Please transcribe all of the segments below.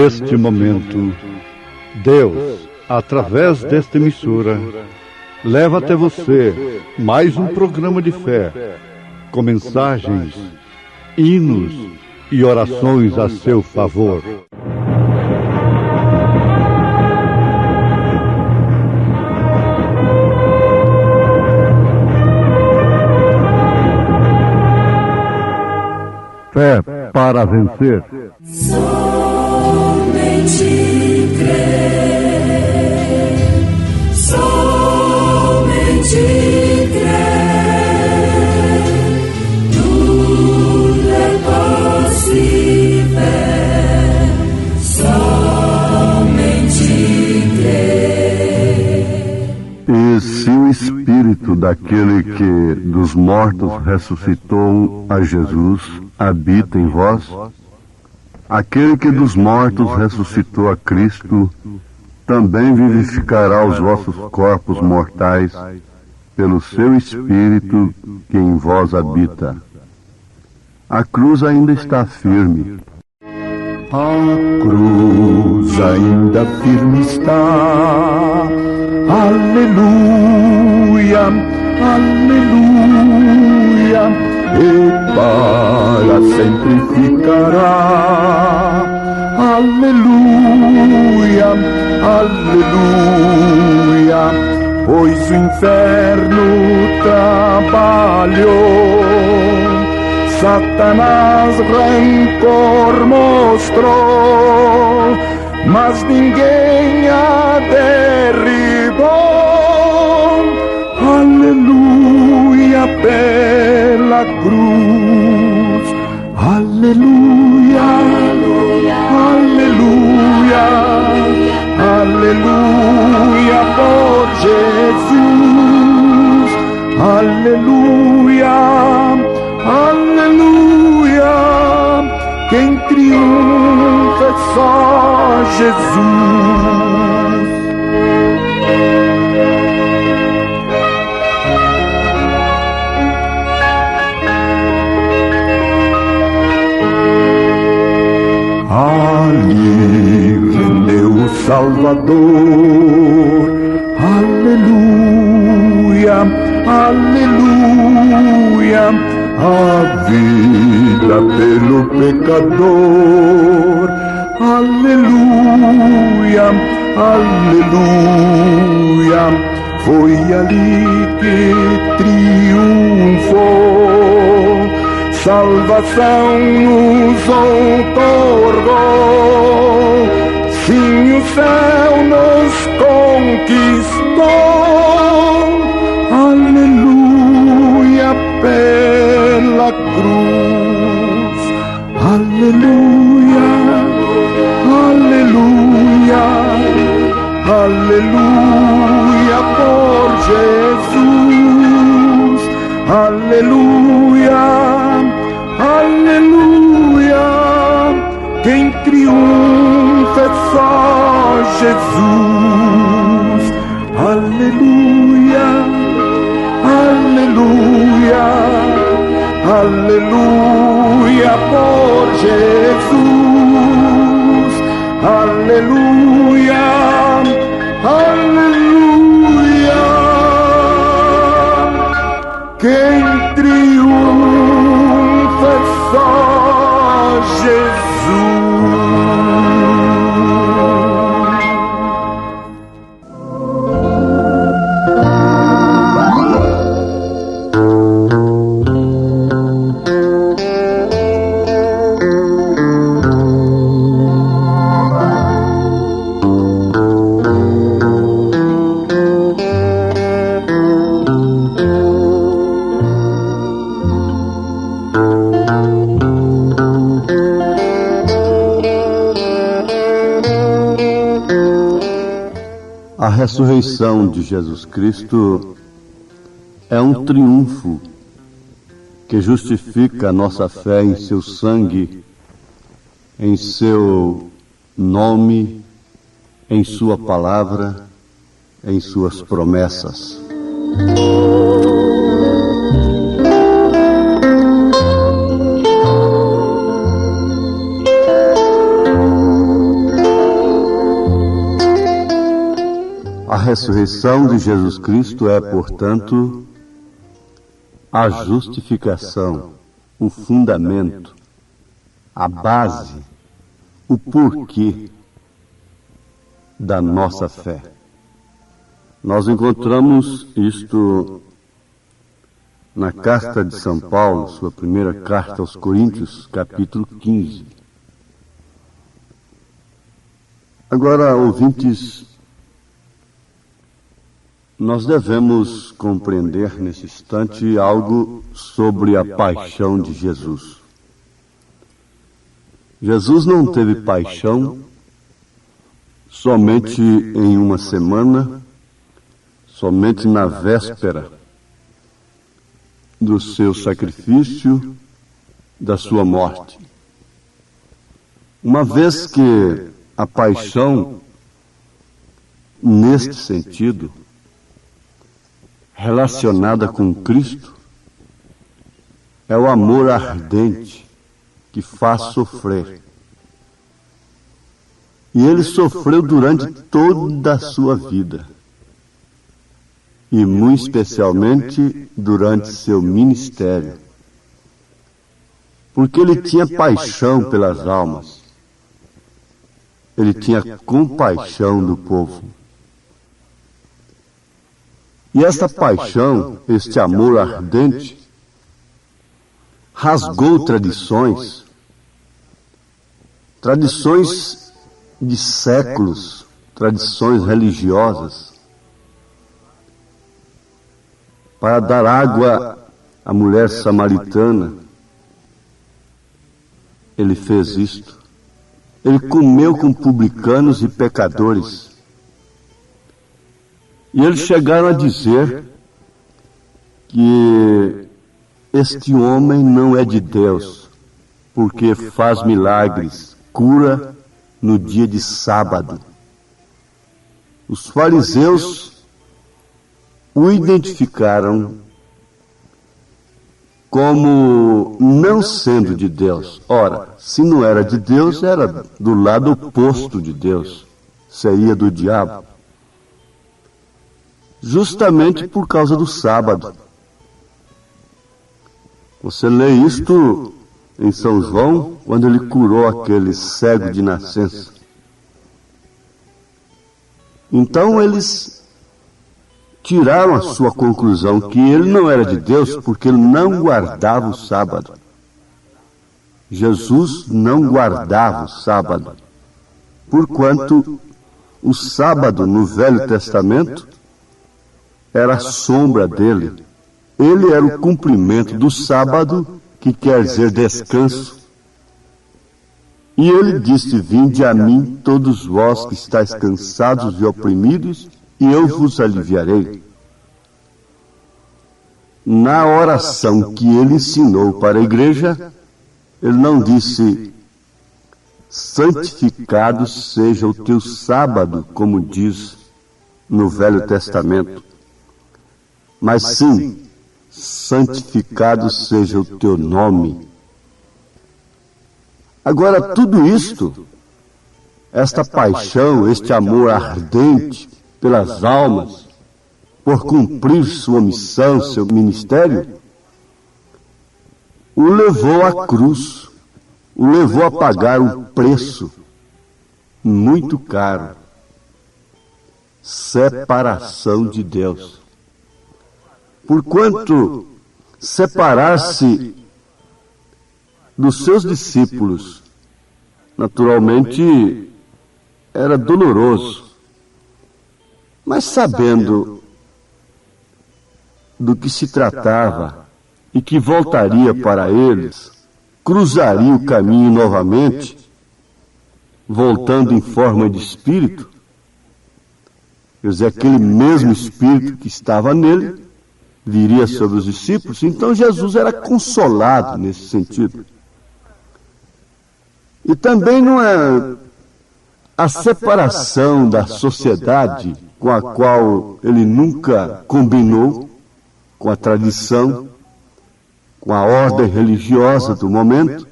neste momento, Deus, através desta emissora, leva até você mais um programa de fé, com mensagens, hinos e orações a seu favor. Fé para vencer. Somente crer, somente crer, tudo é possível, somente crer. E se o Espírito daquele que dos mortos ressuscitou a Jesus habita em vós, aquele que dos mortos ressuscitou a Cristo também vivificará os vossos corpos mortais pelo seu Espírito que em vós habita. A cruz ainda está firme. A cruz ainda firme está. Aleluia, aleluia. E para sempre ficará. Aleluia, aleluia, pois o inferno trabalhou, Satanás rancor mostrou, mas ninguém a derribou. Aleluia, pela cruz, aleluia, aleluia, aleluia, por Jesus, aleluia, aleluia, quem triunfa é só Jesus. Ali rendeu o Salvador, aleluia, aleluia, a vida pelo pecador, aleluia, aleluia, foi ali que triunfou, salvação nos outorgou, sim, o céu nos conquistou, aleluia, pela cruz, aleluia, aleluia, aleluia, por Jesus, aleluia, aleluia, quem triunfa é só Jesus, aleluia, aleluia, aleluia, por Jesus, aleluia, aleluia, quem triunfa é só Jesus. A ressurreição de Jesus Cristo é um triunfo que justifica a nossa fé em seu sangue, em seu nome, em sua palavra, em suas promessas. ressurreição de Jesus Cristo é, portanto, a justificação, o fundamento, a base, o porquê da nossa fé. Nós encontramos isto na carta de São Paulo, sua primeira carta aos Coríntios, capítulo 15. Agora, ouvintes, nós devemos compreender nesse instante algo sobre a paixão de Jesus. Jesus não teve paixão somente em uma semana, somente na véspera do seu sacrifício, da sua morte. Uma vez que a paixão, neste sentido, relacionada com Cristo, é o amor ardente que faz sofrer. E ele sofreu durante toda a sua vida, e muito especialmente durante seu ministério, porque ele tinha paixão pelas almas, ele tinha compaixão do povo. E essa paixão, este amor ardente, rasgou tradições de séculos, tradições religiosas, para dar água à mulher samaritana. Ele fez isto. Ele comeu com publicanos e pecadores. E eles chegaram a dizer que este homem não é de Deus, porque faz milagres, cura no dia de sábado. Os fariseus o identificaram como não sendo de Deus. Ora, se não era de Deus, era do lado oposto de Deus, seria do diabo. Justamente por causa do sábado. Você lê isto em São João, quando ele curou aquele cego de nascença. Então eles tiraram a sua conclusão que ele não era de Deus porque ele não guardava o sábado. Jesus não guardava o sábado, porquanto o sábado no Velho Testamento era a sombra dele. Ele era o cumprimento do sábado, que quer dizer descanso. E ele disse: vinde a mim todos vós que estáis cansados e oprimidos, e eu vos aliviarei. Na oração que ele ensinou para a igreja, ele não disse: santificado seja o teu sábado, como diz no Velho Testamento, mas sim, santificado seja o teu nome. Agora, tudo isto, esta paixão, este amor ardente pelas almas, por cumprir sua missão, seu ministério, o levou à cruz, o levou a pagar um preço muito caro: separação de Deus. Porquanto separar-se dos seus discípulos, naturalmente, era doloroso. Mas sabendo do que se tratava e que voltaria para eles, cruzaria o caminho novamente, voltando em forma de espírito, quer dizer, aquele mesmo espírito que estava nele viria sobre os discípulos. Então Jesus era consolado nesse sentido. E também não é a separação da sociedade, com a qual ele nunca combinou, com a tradição, com a ordem religiosa do momento,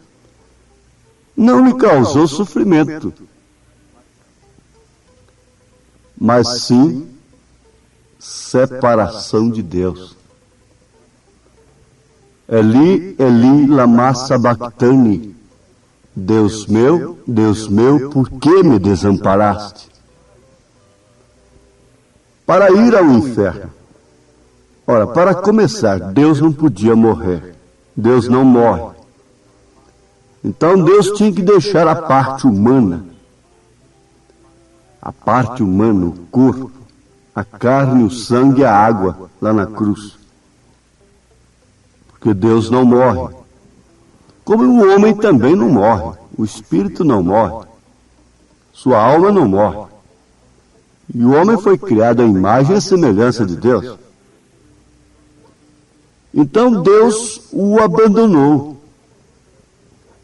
não lhe causou sofrimento, mas sim separação de Deus. Eli, Eli, lama sabachthani. Deus meu, por que me desamparaste? Para ir ao inferno. Ora, para começar, Deus não podia morrer. Deus não morre. Então Deus tinha que deixar a parte humana. A parte humana, o corpo, a carne, o sangue e a água lá na cruz. Porque Deus não morre. Como o homem também não morre. O espírito não morre. Sua alma não morre. E o homem foi criado à imagem e semelhança de Deus. Então Deus o abandonou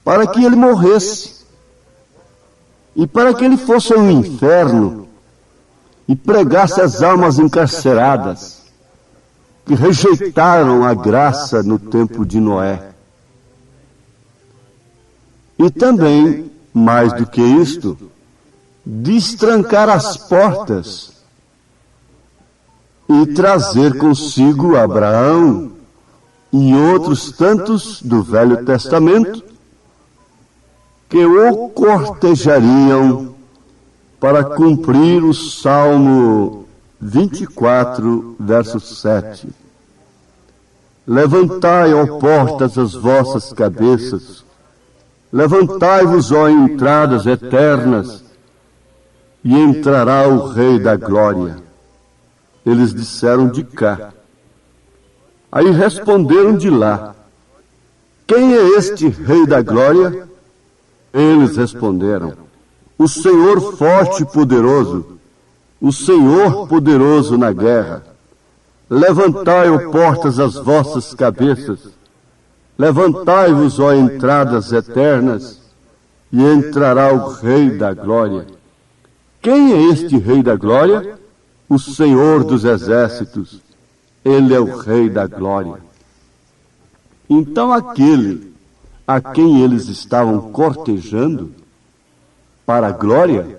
para que ele morresse e para que ele fosse ao inferno e pregasse as almas encarceradas que rejeitaram a graça no tempo de Noé. E também, mais do que isto, destrancar as portas e trazer consigo Abraão e outros tantos do Velho Testamento que o cortejariam para cumprir o Salmo 24, verso 7. Levantai, ó portas, as vossas cabeças, levantai-vos, ó entradas eternas, e entrará o Rei da Glória. Eles disseram de cá. Aí responderam de lá. Quem é este Rei da Glória? Eles responderam. O Senhor forte e poderoso, o Senhor poderoso na guerra. Levantai, ó portas, as vossas cabeças, levantai-vos, ó entradas eternas, e entrará o Rei da Glória. Quem é este Rei da Glória? O Senhor dos Exércitos. Ele é o Rei da Glória. Então aquele a quem eles estavam cortejando para a glória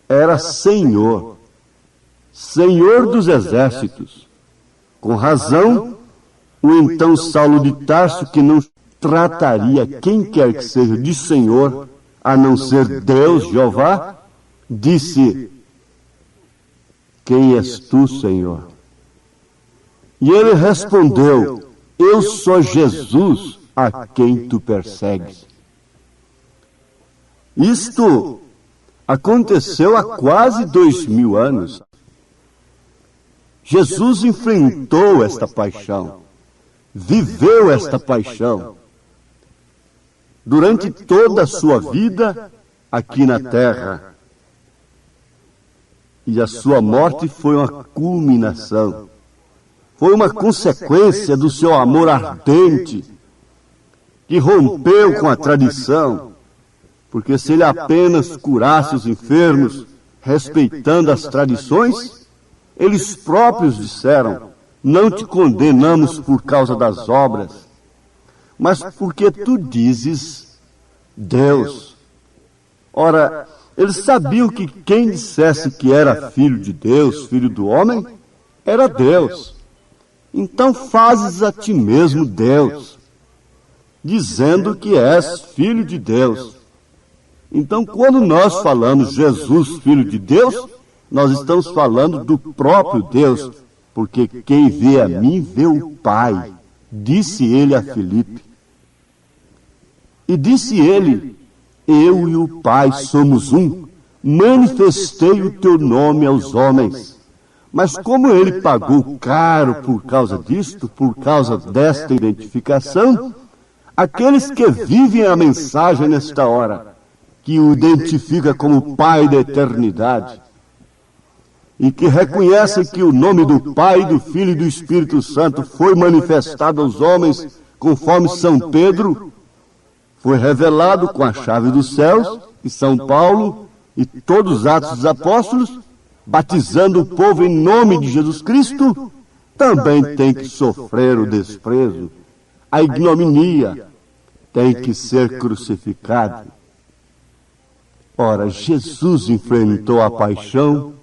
era Senhor, Senhor dos Exércitos. Com razão, o então Saulo de Tarso, que não trataria quem quer que seja de Senhor, a não ser Deus, Jeová, disse: quem és tu, Senhor? E ele respondeu: eu sou Jesus a quem tu persegues. Isto aconteceu há quase 2000 anos. Jesus enfrentou esta paixão, viveu esta paixão durante toda a sua vida aqui na terra. E a sua morte foi uma culminação, foi uma consequência do seu amor ardente, que rompeu com a tradição, porque se ele apenas curasse os enfermos, respeitando as tradições, eles próprios disseram: não te condenamos por causa das obras, mas porque tu dizes Deus. Ora, eles sabiam que quem dissesse que era filho de Deus, filho do homem, era Deus. Então fazes a ti mesmo Deus, dizendo que és filho de Deus. Então, quando nós falamos Jesus, filho de Deus, nós estamos falando do próprio Deus, porque quem vê a mim vê o Pai, disse ele a Filipe. E disse ele: eu e o Pai somos um, manifestei o teu nome aos homens. Mas como ele pagou caro por causa disto, por causa desta identificação, aqueles que vivem a mensagem nesta hora, que o identifica como Pai da eternidade, e que reconhecem que o nome do Pai, do Filho e do Espírito Santo foi manifestado aos homens, conforme São Pedro foi revelado com a chave dos céus, e São Paulo e todos os Atos dos Apóstolos, batizando o povo em nome de Jesus Cristo, também tem que sofrer o desprezo, a ignominia, tem que ser crucificado. Ora, Jesus enfrentou a paixão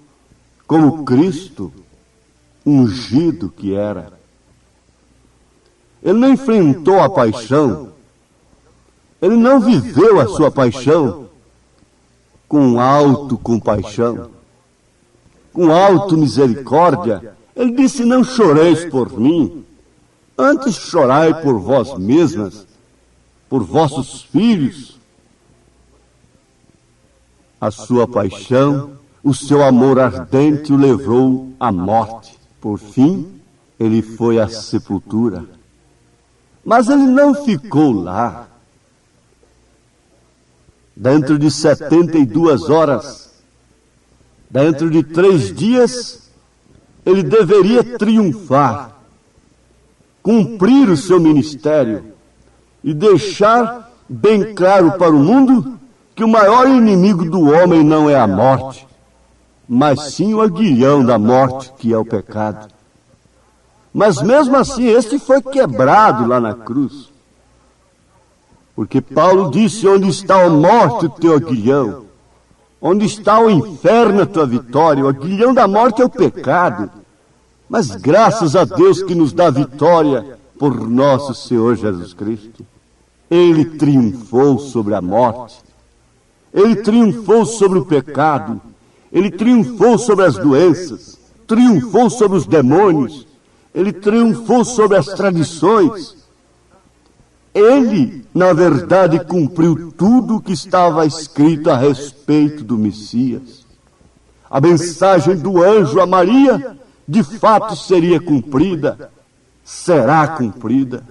como Cristo, ungido que era. Ele não enfrentou a paixão, ele não viveu a sua paixão com autocompaixão, com auto-misericórdia. Ele disse: não choreis por mim, antes chorai por vós mesmas, por vossos filhos. A sua paixão, o seu amor ardente o levou à morte. Por fim, ele foi à sepultura. Mas ele não ficou lá. Dentro de 72 horas, dentro de 3 dias, ele deveria triunfar, cumprir o seu ministério e deixar bem claro para o mundo que o maior inimigo do homem não é a morte, mas sim o aguilhão da morte, que é o pecado. Mas mesmo assim, este foi quebrado lá na cruz. Porque Paulo disse: onde está a morte, o teu aguilhão? Onde está o inferno, a tua vitória? O aguilhão da morte é o pecado. Mas graças a Deus que nos dá vitória por nosso Senhor Jesus Cristo. Ele triunfou sobre a morte. Ele triunfou sobre o pecado. Ele triunfou sobre as doenças. Triunfou sobre os demônios. Ele triunfou sobre as tradições. Ele, na verdade, cumpriu tudo o que estava escrito a respeito do Messias. A mensagem do anjo a Maria, de fato, seria cumprida, será cumprida.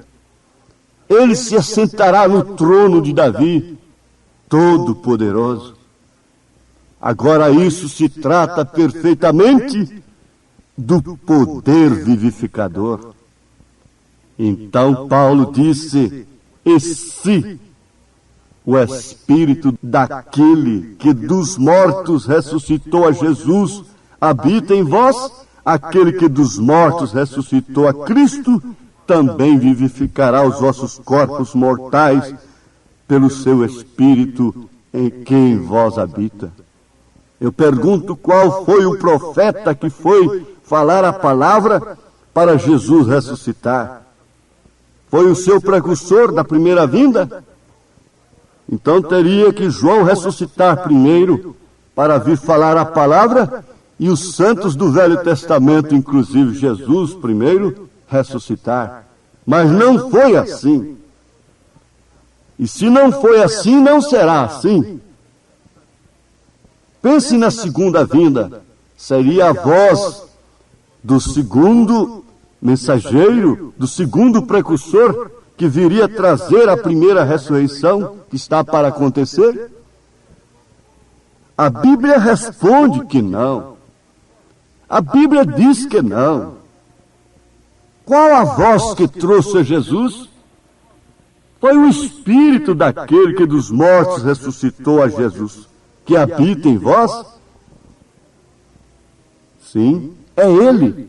Ele se assentará no trono de Davi, todo-poderoso. Agora isso se trata perfeitamente do poder vivificador. Então Paulo disse: e se o Espírito daquele que dos mortos ressuscitou a Jesus habita em vós, aquele que dos mortos ressuscitou a Cristo também vivificará os vossos corpos mortais pelo seu Espírito em quem vós habita. Eu pergunto: qual foi o profeta que foi falar a palavra para Jesus ressuscitar? Foi o seu precursor da primeira vinda? Então teria que João ressuscitar primeiro para vir falar a palavra, e os santos do Velho Testamento, inclusive Jesus primeiro, ressuscitar. Mas não foi assim. E se não foi assim, não será assim. Pense na segunda vinda. Seria a voz do segundo mensageiro, do segundo precursor, que viria trazer a primeira ressurreição que está para acontecer? A Bíblia responde que não. A Bíblia diz que não. Qual a voz que trouxe a Jesus? Foi o Espírito daquele que dos mortos ressuscitou a Jesus, que habita em vós? Sim, é Ele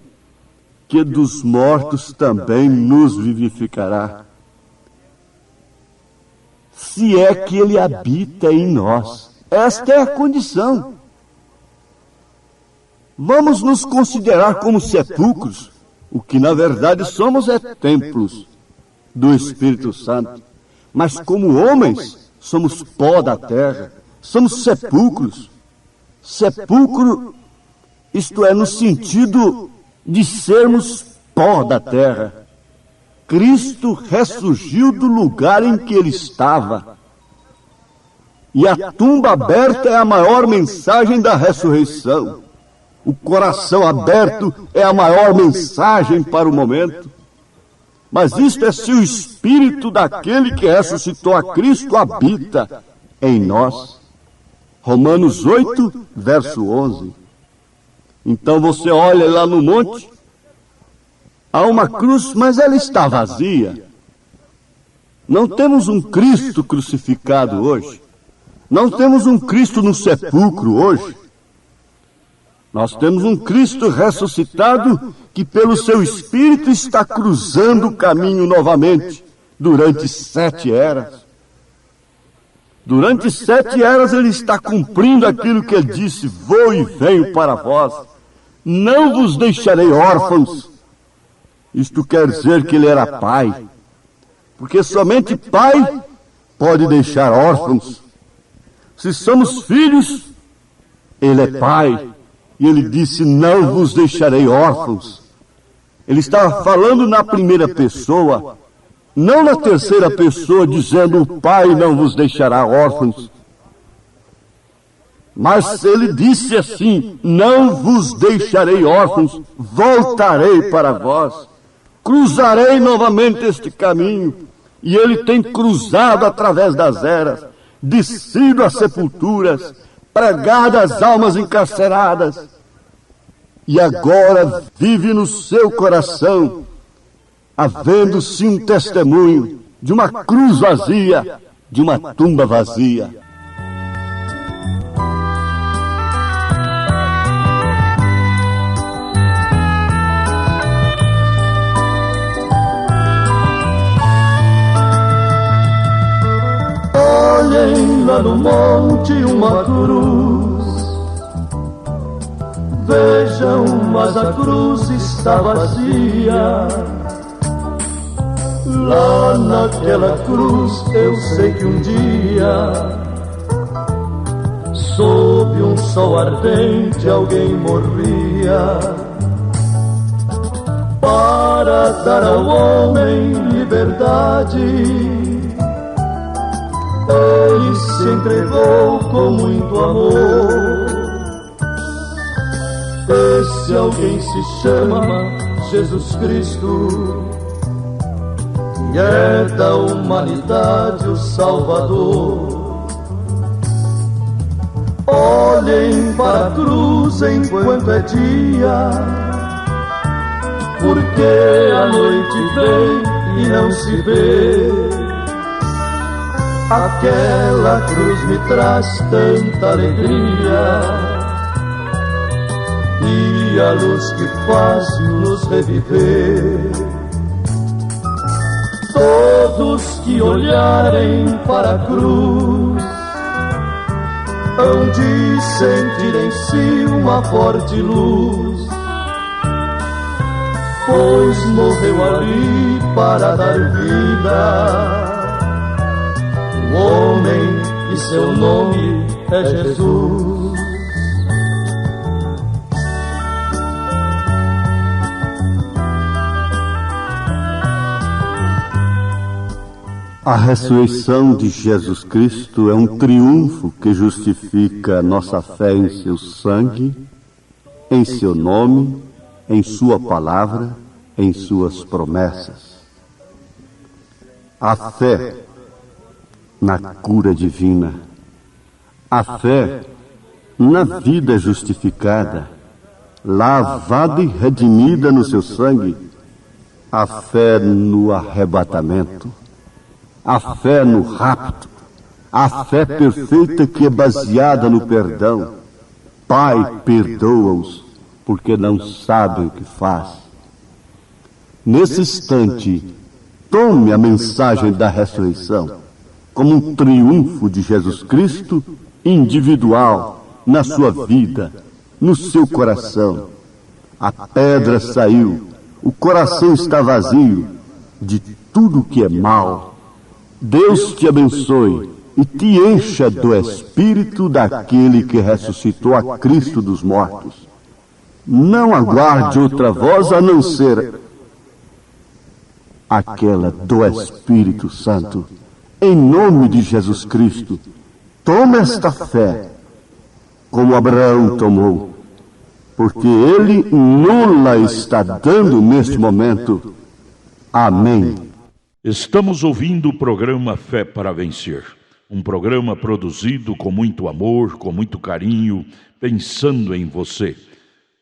que dos mortos também nos vivificará. Se é que Ele habita em nós. Esta é a condição. Vamos nos considerar como sepulcros. O que na verdade somos é templos do Espírito Santo. Mas como homens, somos pó da terra. Somos sepulcros. Sepulcro, isto é, no sentido de sermos pó da terra. Cristo ressurgiu do lugar em que Ele estava. E a tumba aberta é a maior mensagem da ressurreição. O coração aberto é a maior mensagem para o momento. Mas isto é se o Espírito daquele que ressuscitou a Cristo habita em nós. Romanos 8, verso 11. Então você olha lá no monte, há uma cruz, mas ela está vazia. Não temos um Cristo crucificado hoje. Não temos um Cristo no sepulcro hoje. Nós temos um Cristo ressuscitado que pelo seu Espírito está cruzando o caminho novamente durante 7 eras. Durante 7 eras Ele está cumprindo aquilo que Ele disse: vou e venho para vós. não vos deixarei órfãos. Isto quer dizer que ele era pai, porque somente pai pode deixar órfãos. Se somos filhos, ele é pai, e ele disse, não vos deixarei órfãos. Ele estava falando na primeira pessoa, não na terceira pessoa, dizendo, o pai não vos deixará órfãos. Mas ele disse assim, não vos deixarei órfãos, voltarei para vós, cruzarei novamente este caminho. E ele tem cruzado através das eras, descido às sepulturas, pregado às almas encarceradas, e agora vive no seu coração, havendo-se um testemunho de uma cruz vazia, de uma tumba vazia. Olhem lá no monte uma cruz, vejam, mas a cruz está vazia. Lá naquela cruz eu sei que um dia, sob um sol ardente, alguém morria para dar ao homem liberdade. Ele se entregou com muito amor. Esse alguém se chama Jesus Cristo, e é da humanidade o Salvador. Olhem para a cruz enquanto é dia, porque a noite vem e não se vê. Aquela cruz me traz tanta alegria, e a luz que faz nos reviver. Todos que olharem para a cruz hão de sentir em si uma forte luz, pois morreu ali para dar vida. O homem e seu nome é Jesus. A ressurreição de Jesus Cristo é um triunfo que justifica nossa fé em seu sangue, em seu nome, em sua palavra, em suas promessas. A fé na cura divina, a fé na vida justificada, lavada e redimida no seu sangue, a fé no arrebatamento, a fé no rapto, a fé perfeita que é baseada no perdão. Pai, perdoa-os, porque não sabem o que faz. Nesse instante, tome a mensagem da ressurreição como um triunfo de Jesus Cristo individual na sua vida, no seu coração. A pedra saiu, o coração está vazio de tudo que é mal. Deus te abençoe e te encha do Espírito daquele que ressuscitou a Cristo dos mortos. Não aguarde outra voz a não ser aquela do Espírito Santo. Em nome de Jesus Cristo, toma esta fé, como Abraão tomou, porque ele não-la está dando neste momento. Amém. Estamos ouvindo o programa Fé para Vencer, um programa produzido com muito amor, com muito carinho, pensando em você.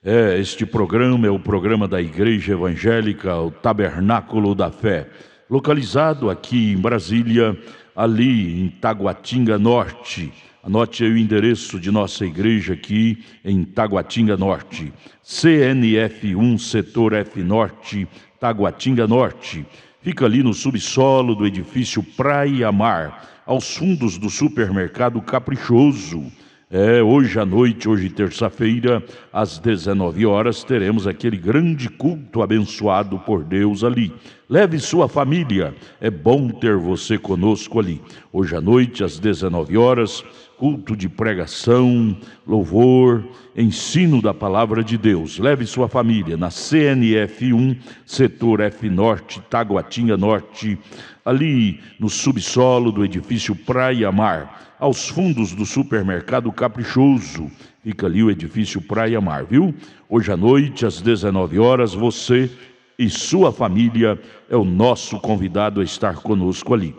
Este programa é o programa da Igreja Evangélica, o Tabernáculo da Fé, localizado aqui em Brasília, ali em Taguatinga Norte. Anote aí o endereço de nossa igreja aqui em Taguatinga Norte. CNF1, Setor F Norte, Taguatinga Norte. Fica ali no subsolo do edifício Praia Mar, aos fundos do supermercado Caprichoso. Hoje à noite, hoje terça-feira, às 19 horas, teremos aquele grande culto abençoado por Deus ali. Leve sua família, é bom ter você conosco ali. Hoje à noite, às 19 horas, culto de pregação, louvor, ensino da palavra de Deus. Leve sua família na CNF 1, setor F Norte, Taguatinga Norte, ali no subsolo do edifício Praia Mar, aos fundos do supermercado Caprichoso. Fica ali o edifício Praia Mar, viu? Hoje à noite, às 19 horas, você e sua família é o nosso convidado a estar conosco ali.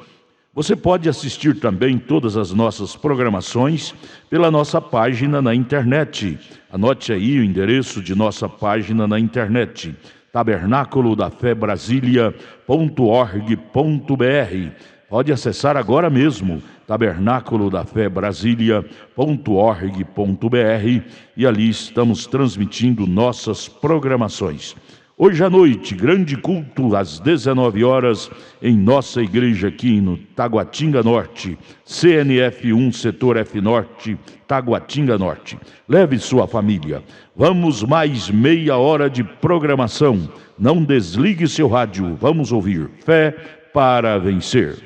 Você pode assistir também todas as nossas programações pela nossa página na internet. Anote aí o endereço de nossa página na internet: tabernaculodafebrasilia.org.br. Pode acessar agora mesmo, tabernaculodafebrasilia.org.br, e ali estamos transmitindo nossas programações. Hoje à noite, grande culto às 19 horas em nossa igreja aqui no Taguatinga Norte, CNF 1, setor F Norte, Taguatinga Norte. Leve sua família. Vamos mais meia hora de programação. Não desligue seu rádio. Vamos ouvir Fé para Vencer.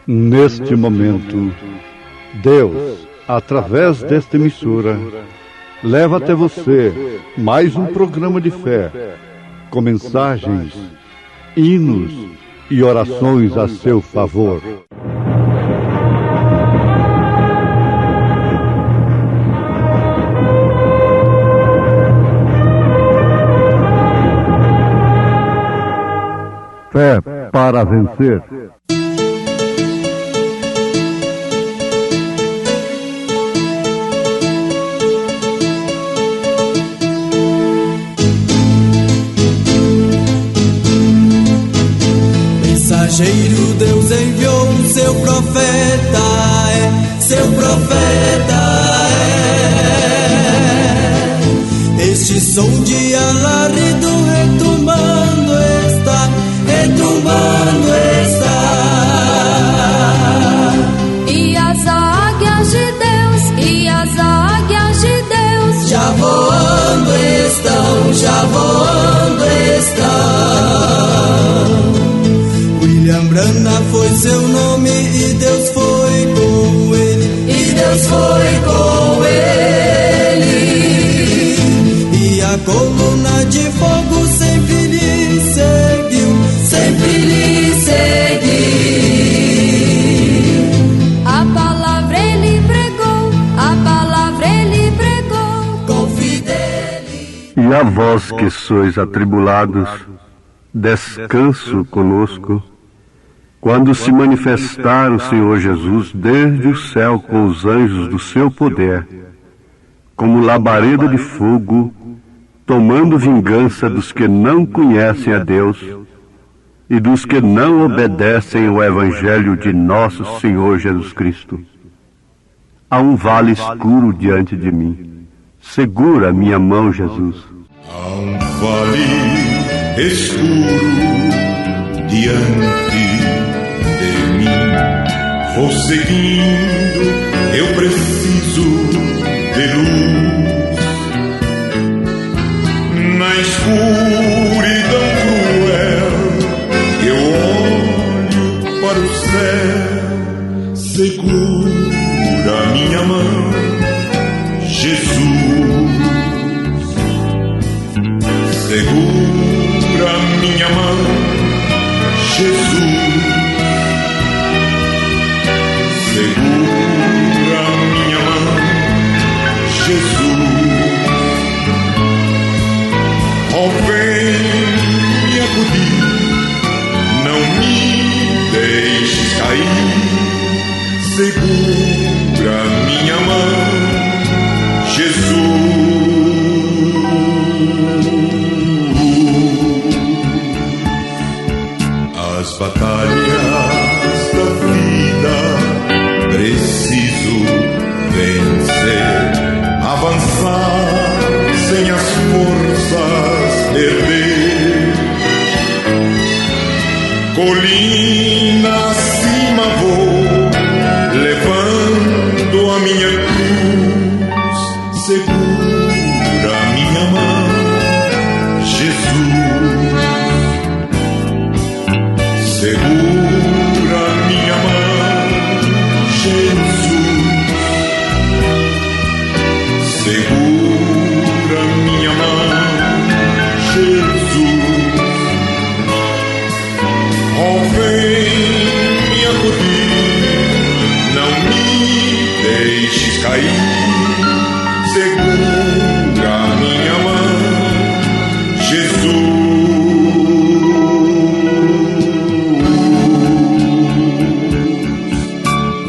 Neste momento, Deus, através desta emissora, leva até você mais um programa de fé, com mensagens, hinos e orações a seu favor. Fé para vencer. Mensageiro Deus enviou seu profeta, seu profeta Este som de alarido retumbando está, retumbando está. E as águias de Deus, e as águias de Deus já voando estão, já voando estão. William Branham foi seu nome e Deus foi com ele, e Deus foi com ele. E a coluna de fogo sempre lhe seguiu, sempre lhe seguiu. A palavra ele pregou, a palavra ele pregou com fidelidade. E a vós que sois atribulados, descanso conosco, quando se manifestar o Senhor Jesus desde o céu com os anjos do seu poder, como labareda de fogo, tomando vingança dos que não conhecem a Deus e dos que não obedecem ao Evangelho de nosso Senhor Jesus Cristo. Há um vale escuro diante de mim. Segura minha mão, Jesus. Há um vale escuro diante de mim. Vou seguindo, eu preciso de luz. Na escuridão cruel, eu olho para o céu. Segura minha mão, Jesus. Segura minha mão, Jesus. Segura minha mão, Jesus. Oh, vem me acudir, não me deixes cair. Segura minha mão, Jesus.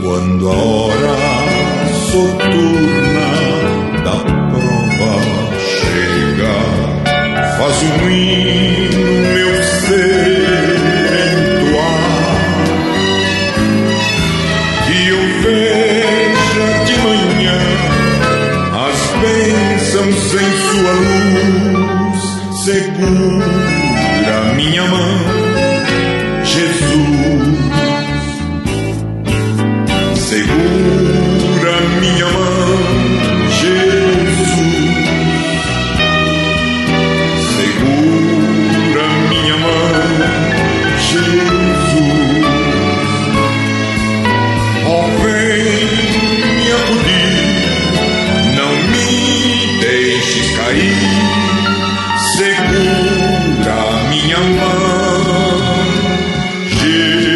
Quando a hora soturna da prova chega, faz um hino meu ser entoar, que eu veja de manhã as bênçãos em sua luz. Segura minha mão, Jesus. Segura minha mão, Jesus. Segura minha mão, Jesus. Oh, vem me acudir, não me deixes cair. Segura minha mão, Jesus.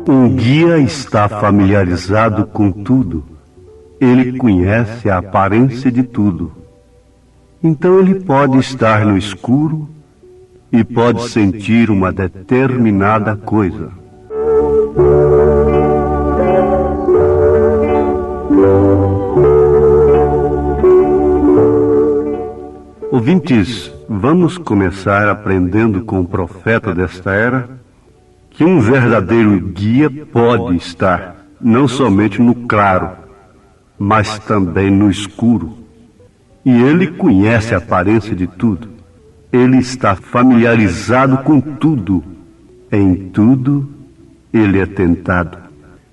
Um guia está familiarizado com tudo. Ele conhece a aparência de tudo. Então ele pode estar no escuro e pode sentir uma determinada coisa. Ouvintes, vamos começar aprendendo com o profeta desta era que um verdadeiro guia pode estar não somente no claro, mas também no escuro. E ele conhece a aparência de tudo. Ele está familiarizado com tudo. Em tudo, ele é tentado.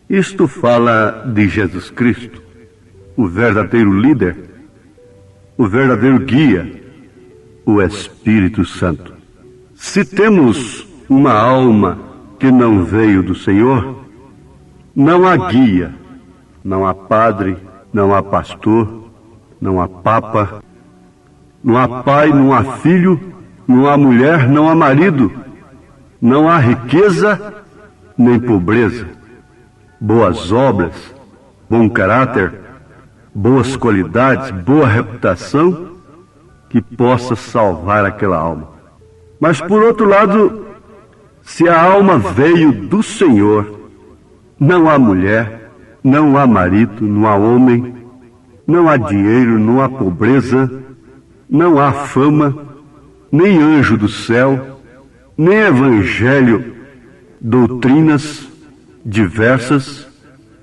Isto fala de Jesus Cristo, o verdadeiro líder, o verdadeiro guia, o Espírito Santo. Se temos uma alma que não veio do Senhor, não há guia, não há padre, não há pastor, não há papa, não há pai, não há filho, não há mulher, não há marido, não há riqueza nem pobreza, boas obras, bom caráter, boas qualidades, boa reputação que possa salvar aquela alma. Mas por outro lado, se a alma veio do Senhor, não há mulher, não há marido, não há homem, não há dinheiro, não há pobreza, não há fama, nem anjo do céu, nem evangelho, doutrinas diversas,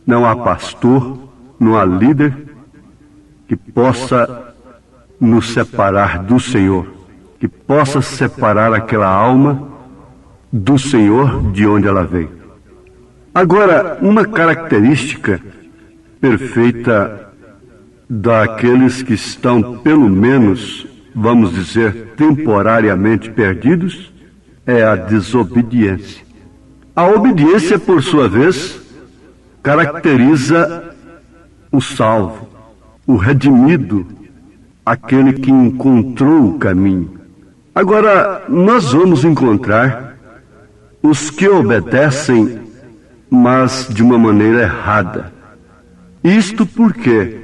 não há pastor, não há líder que possa nos separar do Senhor, que possa separar aquela alma do Senhor de onde ela veio. Agora, uma característica perfeita daqueles que estão, pelo menos, vamos dizer, temporariamente perdidos, é a desobediência. A obediência, por sua vez, caracteriza o salvo, o redimido, aquele que encontrou o caminho. Agora, nós vamos encontrar os que obedecem, mas de uma maneira errada. Isto porque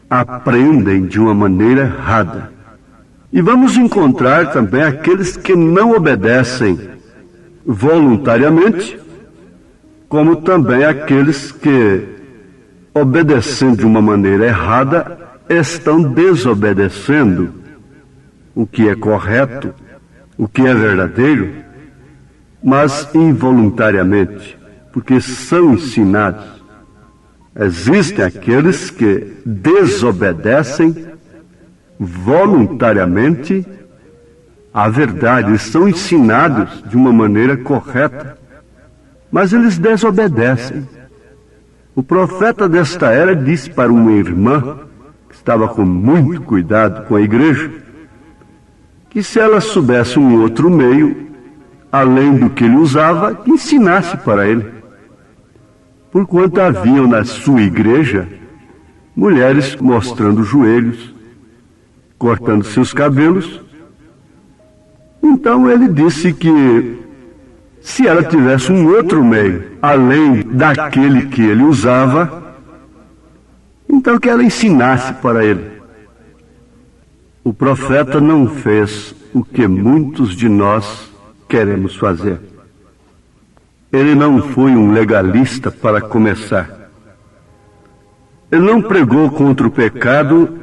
aprendem de uma maneira errada. E vamos encontrar também aqueles que não obedecem voluntariamente, como também aqueles que, obedecendo de uma maneira errada, estão desobedecendo o que é correto, o que é verdadeiro, mas involuntariamente, porque são ensinados. Existem aqueles que desobedecem voluntariamente à verdade, eles são ensinados de uma maneira correta, mas eles desobedecem. O profeta desta era disse para uma irmã, que estava com muito cuidado com a igreja, que se ela soubesse um outro meio, além do que ele usava, que ensinasse para ele. Porquanto haviam na sua igreja mulheres mostrando os joelhos, cortando seus cabelos. Então ele disse que se ela tivesse um outro meio, além daquele que ele usava, então que ela ensinasse para ele. O profeta não fez o que muitos de nós queremos fazer. Ele não foi um legalista para começar. Ele não pregou contra o pecado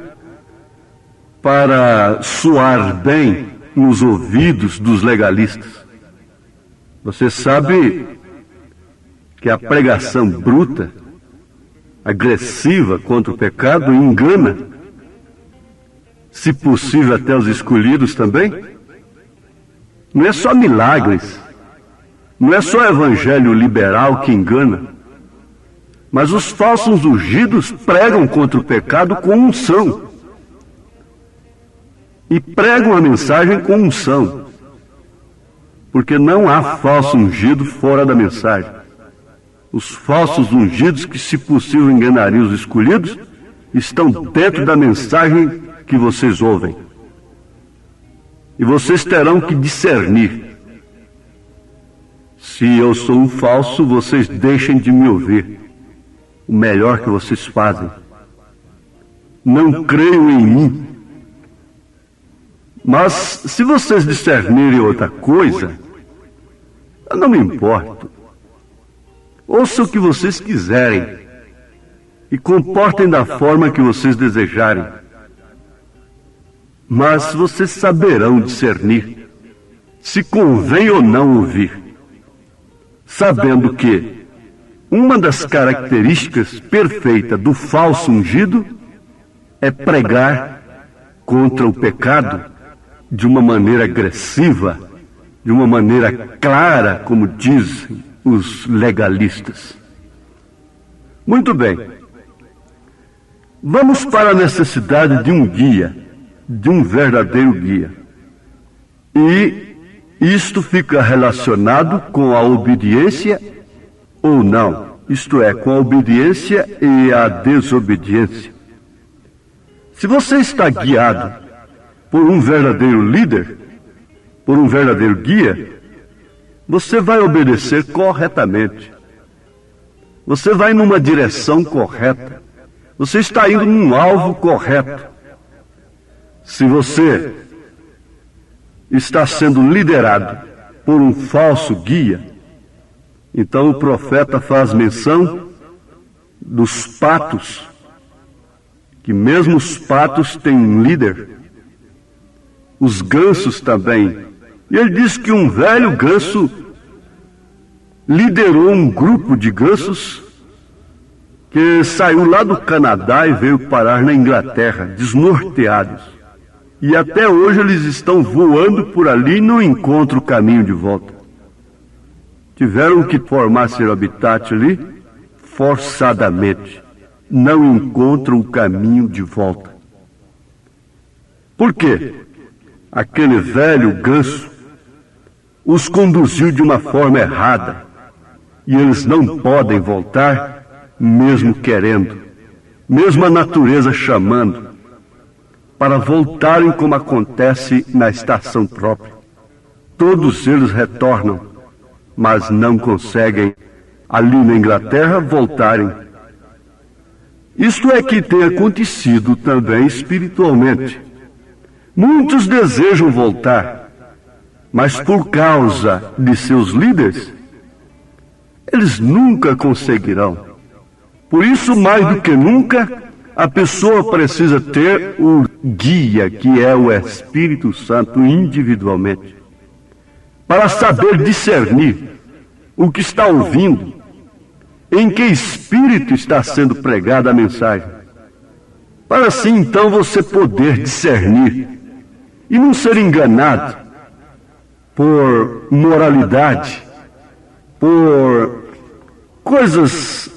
para soar bem nos ouvidos dos legalistas. Você sabe que a pregação bruta, agressiva contra o pecado engana, se possível até os escolhidos também. Não é só milagres, não é só evangelho liberal que engana, mas os falsos ungidos pregam contra o pecado com unção. E pregam a mensagem com unção. Porque não há falso ungido fora da mensagem. Os falsos ungidos, que se possível enganariam os escolhidos, estão dentro da mensagem que vocês ouvem. E vocês terão que discernir. Se eu sou um falso, vocês deixem de me ouvir. O melhor que vocês fazem. Não creiam em mim. Mas se vocês discernirem outra coisa, eu não me importo. Ouçam o que vocês quiserem e comportem da forma que vocês desejarem. Mas vocês saberão discernir se convém ou não ouvir, sabendo que uma das características perfeitas do falso ungido é pregar contra o pecado de uma maneira agressiva, de uma maneira clara, como dizem os legalistas. Muito bem. Vamos para a necessidade de um guia, de um verdadeiro guia. E isto fica relacionado com a obediência ou não. Isto é, com a obediência e a desobediência. Se você está guiado por um verdadeiro líder, por um verdadeiro guia, você vai obedecer corretamente. Você vai numa direção correta. Você está indo num alvo correto. Se você está sendo liderado por um falso guia, então o profeta faz menção dos patos, que mesmo os patos têm um líder. Os gansos também. E ele diz que um velho ganso liderou um grupo de gansos que saiu lá do Canadá e veio parar na Inglaterra, desnorteados. E até hoje eles estão voando por ali e não encontram o caminho de volta. Tiveram que formar seu habitat ali forçadamente. Não encontram o caminho de volta. Por quê? Aquele velho ganso os conduziu de uma forma errada. E eles não podem voltar, mesmo querendo, mesmo a natureza chamando, para voltarem como acontece na estação própria. Todos eles retornam, mas não conseguem, ali na Inglaterra, voltarem. Isto é que tem acontecido também espiritualmente. Muitos desejam voltar, mas por causa de seus líderes, eles nunca conseguirão. Por isso, mais do que nunca, a pessoa precisa ter o guia, que é o Espírito Santo, individualmente, para saber discernir o que está ouvindo, em que espírito está sendo pregada a mensagem, para assim então você poder discernir e não ser enganado por moralidade, por coisas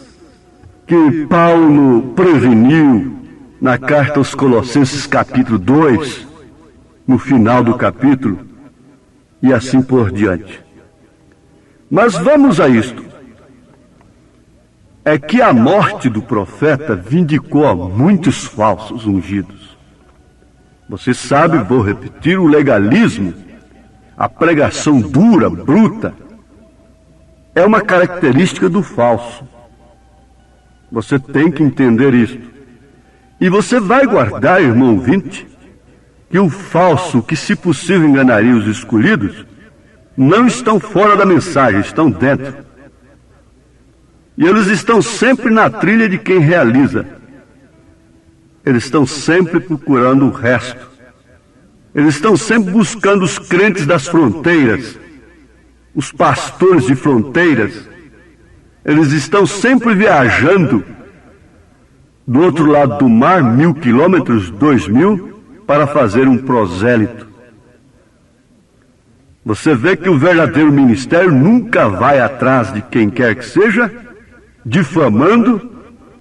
que Paulo preveniu na carta aos Colossenses capítulo 2, no final do capítulo, e assim por diante. Mas vamos a isto. É que a morte do profeta vindicou a muitos falsos ungidos. Você sabe, vou repetir, o legalismo, a pregação dura, bruta, é uma característica do falso. Você tem que entender isso. E você vai guardar, irmão ouvinte, que o falso, que se possível enganaria os escolhidos, não estão fora da mensagem, estão dentro. E eles estão sempre na trilha de quem realiza. Eles estão sempre procurando o resto. Eles estão sempre buscando os crentes das fronteiras, os pastores de fronteiras. Eles estão sempre viajando do outro lado do mar, 1000 quilômetros, 2000, para fazer um prosélito. Você vê que o verdadeiro ministério nunca vai atrás de quem quer que seja, difamando,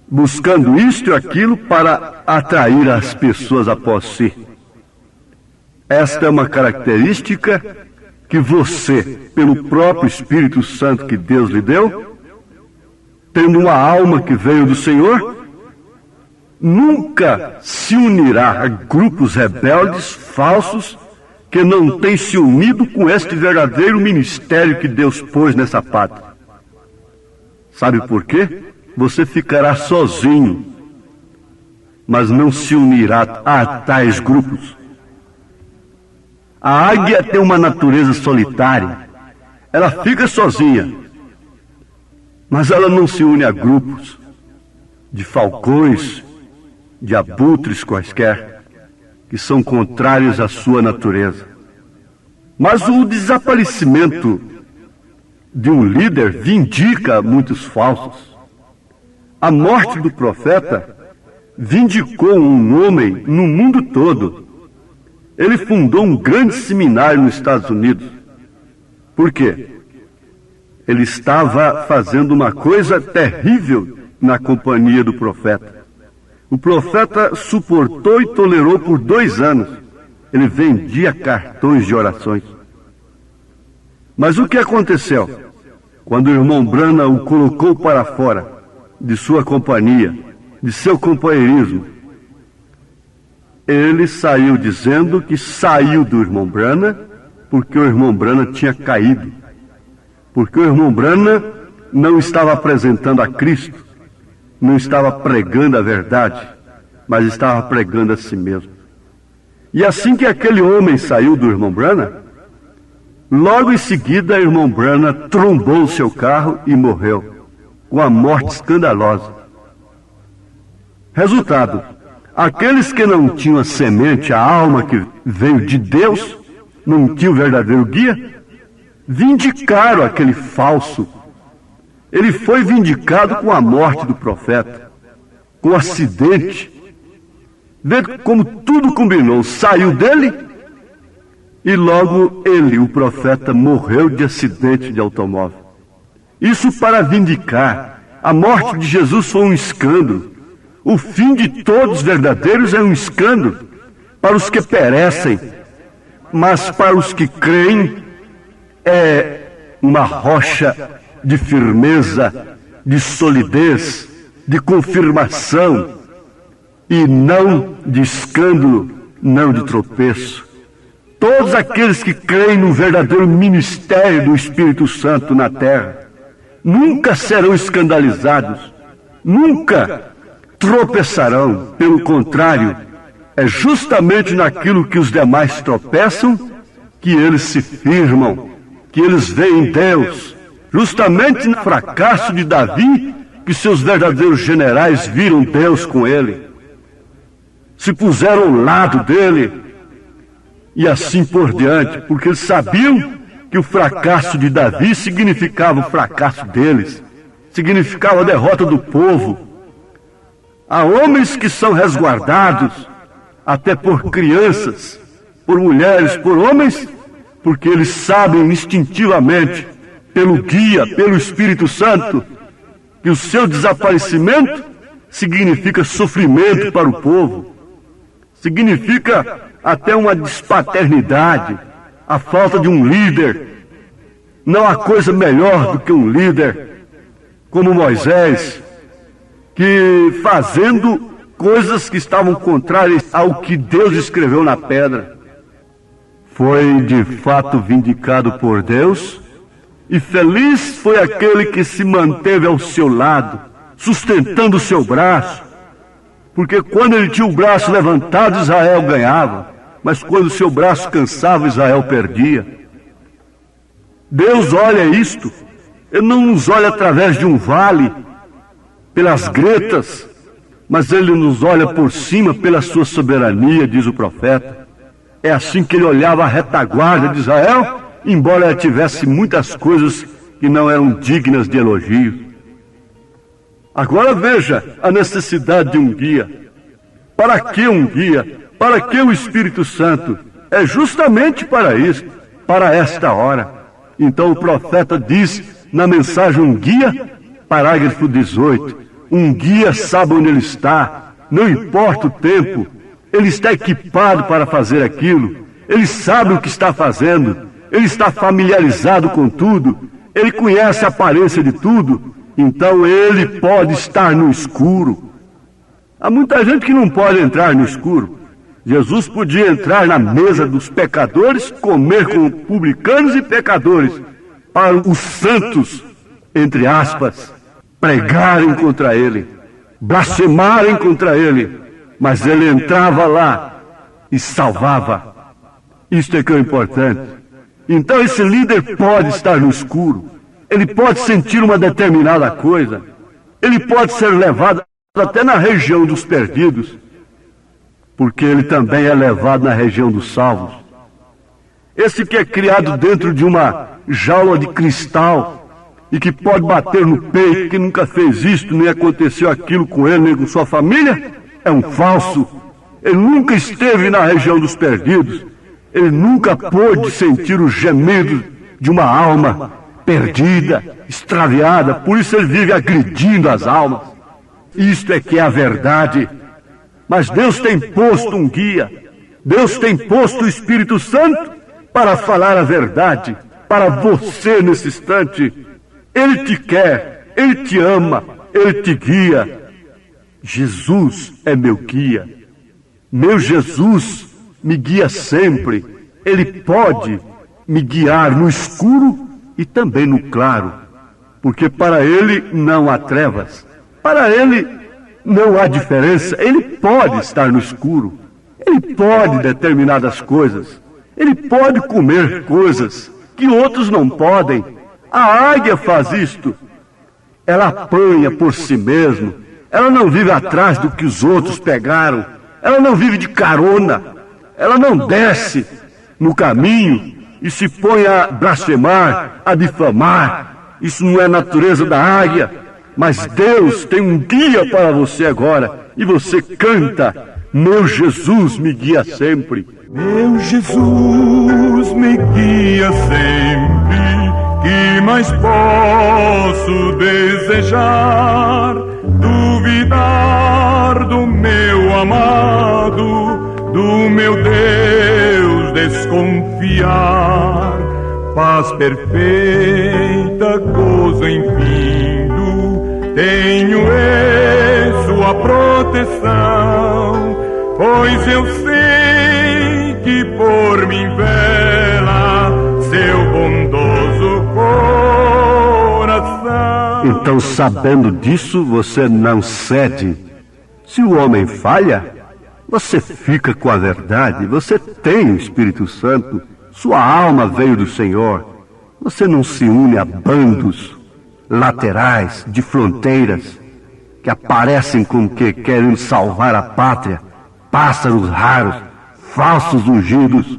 buscando isto e aquilo para atrair as pessoas após si. Esta é uma característica que você, pelo próprio Espírito Santo que Deus lhe deu, tendo uma alma que veio do Senhor, nunca se unirá a grupos rebeldes, falsos, que não têm se unido com este verdadeiro ministério que Deus pôs nessa pátria. Sabe por quê? Você ficará sozinho, mas não se unirá a tais grupos. A águia tem uma natureza solitária. Ela fica sozinha, mas ela não se une a grupos de falcões, de abutres quaisquer, que são contrários à sua natureza. Mas o desaparecimento de um líder vindica muitos falsos. A morte do profeta vindicou um homem no mundo todo. Ele fundou um grande seminário nos Estados Unidos. Por quê? Ele estava fazendo uma coisa terrível na companhia do profeta. O profeta suportou e tolerou por 2 anos. Ele vendia cartões de orações. Mas o que aconteceu? Quando o irmão Branham o colocou para fora de sua companhia, de seu companheirismo, ele saiu dizendo que saiu do irmão Branham porque o irmão Branham tinha caído. Porque o irmão Branham não estava apresentando a Cristo, não estava pregando a verdade, mas estava pregando a si mesmo. E assim que aquele homem saiu do irmão Branham, logo em seguida, o irmão Branham trombou o seu carro e morreu, com a morte escandalosa. Resultado, aqueles que não tinham a semente, a alma que veio de Deus, não tinham o verdadeiro guia, vindicaram aquele falso. Ele foi vindicado com a morte do profeta, com o acidente. Vê como tudo combinou, saiu dele e logo ele, o profeta, morreu de acidente de automóvel. Isso para vindicar. A morte de Jesus foi um escândalo. O fim de todos os verdadeiros é um escândalo para os que perecem, mas para os que creem é uma rocha de firmeza, de solidez, de confirmação, e não de escândalo, não de tropeço. Todos aqueles que creem no verdadeiro ministério do Espírito Santo na terra nunca serão escandalizados, nunca tropeçarão. Pelo contrário, é justamente naquilo que os demais tropeçam que eles se firmam, que eles veem Deus. Justamente no fracasso de Davi, que seus verdadeiros generais viram Deus com ele, se puseram ao lado dele, e assim por diante, porque eles sabiam que o fracasso de Davi significava o fracasso deles, significava a derrota do povo. Há homens que são resguardados, até por crianças, por mulheres, por homens, porque eles sabem instintivamente, pelo guia, pelo Espírito Santo, que o seu desaparecimento significa sofrimento para o povo, significa até uma despaternidade, a falta de um líder. Não há coisa melhor do que um líder como Moisés, que fazendo coisas que estavam contrárias ao que Deus escreveu na pedra, foi de fato vindicado por Deus, e feliz foi aquele que se manteve ao seu lado, sustentando o seu braço, porque quando ele tinha o braço levantado, Israel ganhava, mas quando o seu braço cansava, Israel perdia. Deus olha isto, Ele não nos olha através de um vale, pelas gretas, mas Ele nos olha por cima pela sua soberania, diz o profeta. É assim que Ele olhava a retaguarda de Israel, embora ela tivesse muitas coisas que não eram dignas de elogio. Agora veja a necessidade de um guia. Para que um guia? Para que o Espírito Santo? É justamente para isso, para esta hora. Então o profeta diz na mensagem um guia, parágrafo 18, um guia sabe onde ele está, não importa o tempo, ele está equipado para fazer aquilo, ele sabe o que está fazendo, ele está familiarizado com tudo, ele conhece a aparência de tudo, então ele pode estar no escuro. Há muita gente que não pode entrar no escuro. Jesus podia entrar na mesa dos pecadores, comer com publicanos e pecadores, para os santos, entre aspas, pregarem contra ele, blasfemarem contra ele, mas ele entrava lá e salvava. Isto é que é importante. Então esse líder pode estar no escuro, ele pode sentir uma determinada coisa, ele pode ser levado até na região dos perdidos, porque ele também é levado na região dos salvos. Esse que é criado dentro de uma jaula de cristal e que pode bater no peito, que nunca fez isto, nem aconteceu aquilo com ele, nem com sua família, é um falso. Ele nunca esteve na região dos perdidos. Ele nunca pôde sentir o gemido de uma alma perdida, extraviada. Por isso ele vive agredindo as almas. Isto é que é a verdade. Mas Deus tem posto um guia. Deus tem posto o Espírito Santo para falar a verdade para você nesse instante. Ele te quer, Ele te ama, Ele te guia. Jesus é meu guia. Meu Jesus me guia sempre. Ele pode me guiar no escuro e também no claro, porque para Ele não há trevas, para Ele não há diferença. Ele pode estar no escuro, Ele pode determinadas coisas, Ele pode comer coisas que outros não podem. A águia faz isto. Ela apanha por si mesma. Ela não vive atrás do que os outros pegaram. Ela não vive de carona. Ela não desce no caminho e se põe a blasfemar, a difamar. Isso não é natureza da águia. Mas Deus tem um guia para você agora. E você canta: meu Jesus me guia sempre. Meu Jesus me guia sempre. Que mais posso desejar? Duvidar do meu amado, do meu Deus desconfiar. Paz perfeita, gozo infindo, tenho em sua proteção, pois eu sei que por mim vela seu bondoso coração. Então, sabendo disso, você não cede. Se o homem falha, você fica com a verdade. Você tem o Espírito Santo. Sua alma veio do Senhor. Você não se une a bandos laterais, de fronteiras, que aparecem como que querem salvar a pátria. Pássaros raros, falsos ungidos.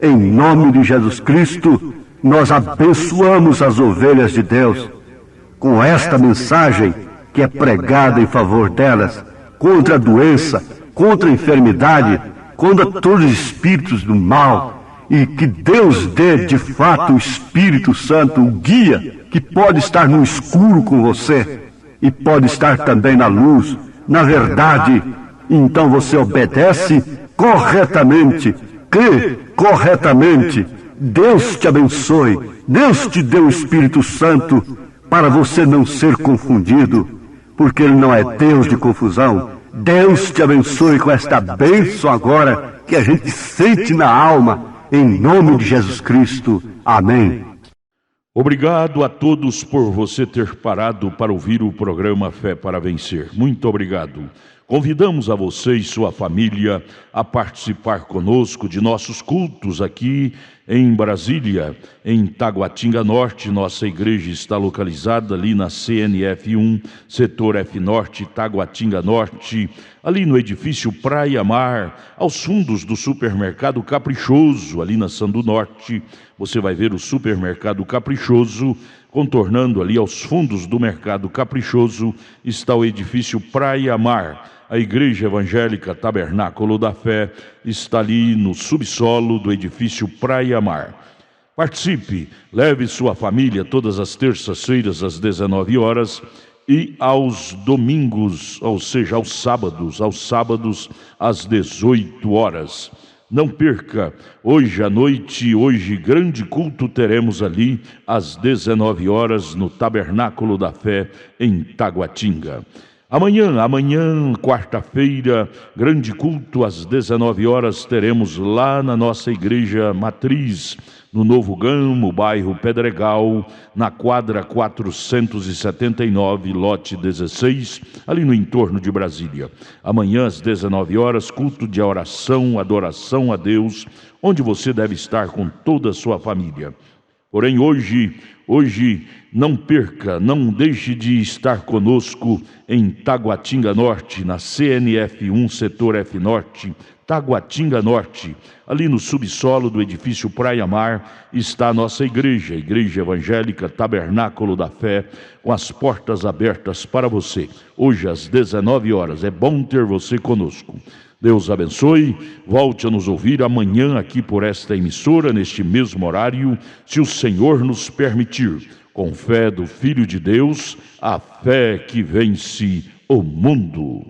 Em nome de Jesus Cristo, nós abençoamos as ovelhas de Deus com esta mensagem que é pregada em favor delas, contra a doença, contra a enfermidade, contra todos os espíritos do mal, e que Deus dê de fato o Espírito Santo, o guia, que pode estar no escuro com você e pode estar também na luz, na verdade. Então você obedece corretamente, crê corretamente, Deus te abençoe. Deus te dê o Espírito Santo para você não ser confundido, porque Ele não é Deus de confusão. Deus te abençoe com esta bênção agora que a gente sente na alma, em nome de Jesus Cristo. Amém. Obrigado a todos por você ter parado para ouvir o programa Fé para Vencer. Muito obrigado. Convidamos a você e sua família a participar conosco de nossos cultos aqui em Brasília, em Taguatinga Norte. Nossa igreja está localizada ali na CNF 1, setor F Norte, Taguatinga Norte, ali no edifício Praia Mar, aos fundos do supermercado Caprichoso, ali na Sandu Norte. Você vai ver o supermercado Caprichoso. Contornando ali aos fundos do mercado Caprichoso está o edifício Praia Mar. A Igreja Evangélica Tabernáculo da Fé está ali no subsolo do edifício Praia Mar. Participe, leve sua família todas as terças-feiras às 19 horas e aos domingos, ou seja, aos sábados às 18 horas. Não perca, hoje à noite, hoje grande culto teremos ali às 19 horas no Tabernáculo da Fé em Taguatinga. Amanhã, quarta-feira, grande culto às 19 horas teremos lá na nossa igreja matriz, no Novo Gamo, bairro Pedregal, na quadra 479, lote 16, ali no entorno de Brasília. Amanhã às 19 horas, culto de oração, adoração a Deus, onde você deve estar com toda a sua família. Porém, hoje, não perca, não deixe de estar conosco em Taguatinga Norte, na CNF 1, setor F Norte, Taguatinga Norte. Ali no subsolo do edifício Praia Mar está a nossa igreja, a Igreja Evangélica Tabernáculo da Fé, com as portas abertas para você. Hoje às 19 horas, é bom ter você conosco. Deus abençoe, volte a nos ouvir amanhã aqui por esta emissora, neste mesmo horário, se o Senhor nos permitir, com fé do Filho de Deus, a fé que vence o mundo.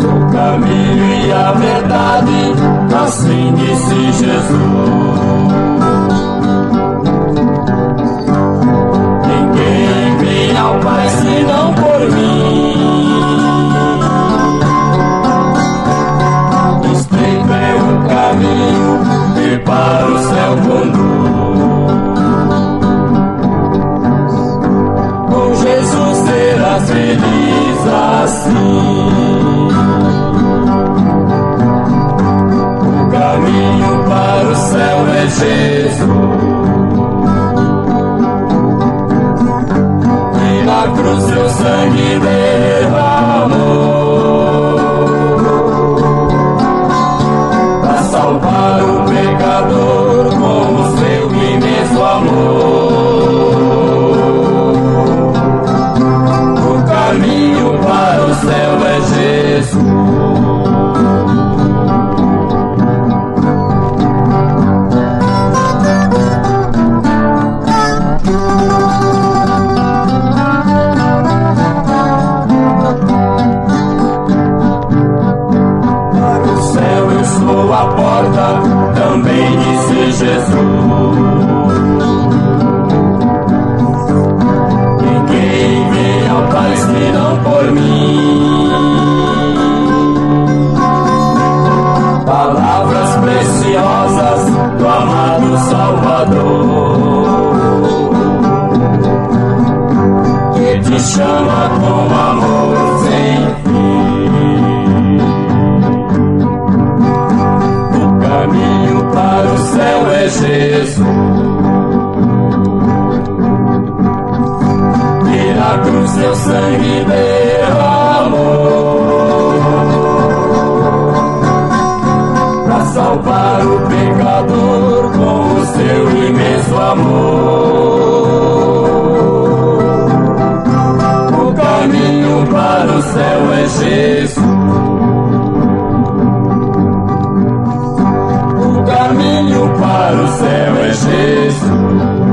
Sou o caminho e a verdade, assim disse Jesus. Ninguém vem ao Pai senão por mim. Estreito é o caminho que para o céu conduz. Com Jesus serás feliz assim. O caminho para o céu é Jesus. E na cruz seu sangue derramou para salvar o pecador com o seu imenso amor. O caminho para o céu é Jesus. A porta, também disse Jesus. Ninguém vem ao Pai senão por mim. Palavras preciosas do amado Salvador, que te chama com amor sem fim. O caminho para o céu é Jesus. E na cruz seu sangue derramou para salvar o pecador com o seu imenso amor. O caminho para o céu é Jesus. O caminho para o céu é Jesus.